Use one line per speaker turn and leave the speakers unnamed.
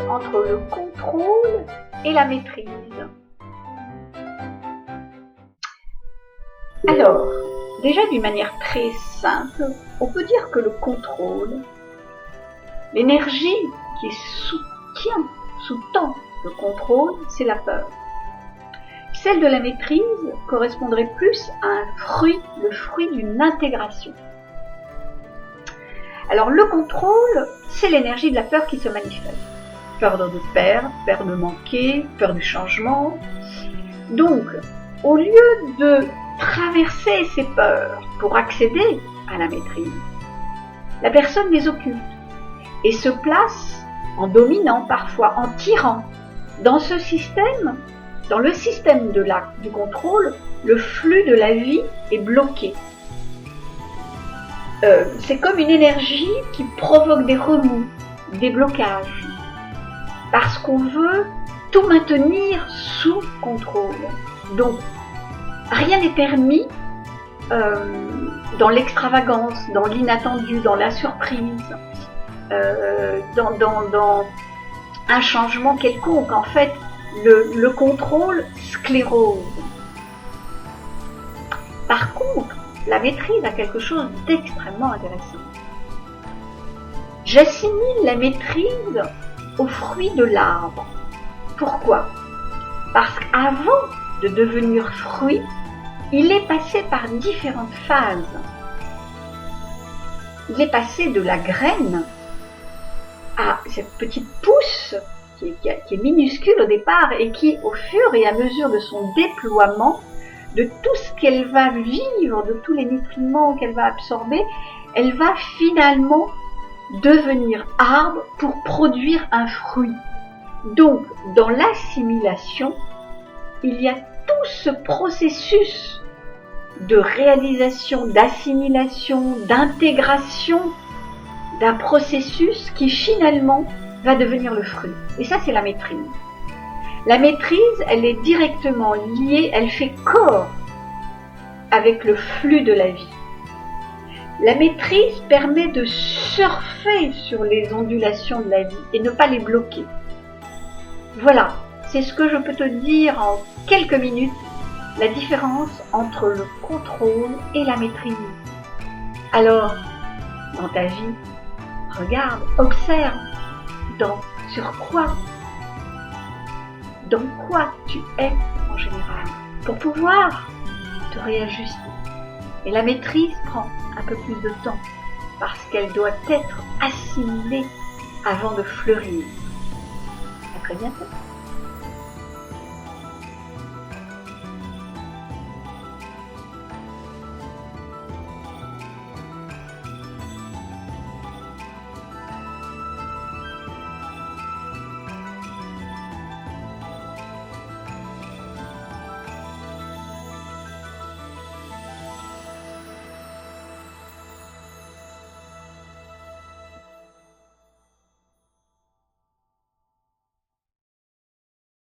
entre le contrôle et la maîtrise. Alors, déjà d'une manière très simple, on peut dire que le contrôle, l'énergie qui sous-tend le contrôle, c'est la peur. Celle de la maîtrise correspondrait plus à le fruit d'une intégration. Alors le contrôle, c'est l'énergie de la peur qui se manifeste. Peur de perdre, peur de manquer, peur du changement. Donc, au lieu de traverser ces peurs pour accéder à la maîtrise, la personne les occulte et se place en dominant, parfois en tirant. Dans ce système, dans le système du contrôle, le flux de la vie est bloqué. C'est comme une énergie qui provoque des remous, des blocages, parce qu'on veut tout maintenir sous contrôle. Donc, rien n'est permis dans l'extravagance, dans l'inattendu, dans la surprise, dans un changement quelconque. En fait, le contrôle sclérose. Par contre, la maîtrise a quelque chose d'extrêmement intéressant. J'assimile la maîtrise au fruit de l'arbre. Pourquoi ? Parce qu'avant de devenir fruit, il est passé par différentes phases. Il est passé de la graine à cette petite pousse qui est minuscule au départ et qui, au fur et à mesure de son déploiement, de tout ce qu'elle va vivre, de tous les nutriments qu'elle va absorber, elle va finalement devenir arbre pour produire un fruit. Donc, dans l'assimilation, il y a tout ce processus de réalisation, d'assimilation, d'intégration d'un processus qui finalement va devenir le fruit. Et ça, c'est la maîtrise. La maîtrise, elle est directement liée, elle fait corps avec le flux de la vie. La maîtrise permet de surfer sur les ondulations de la vie et ne pas les bloquer. Voilà, c'est ce que je peux te dire en quelques minutes, la différence entre le contrôle et la maîtrise. Alors, dans ta vie, regarde, observe, sur quoi tu es en général, pour pouvoir te réajuster. Et la maîtrise prend un peu plus de temps, parce qu'elle doit être assimilée avant de fleurir. À très bientôt.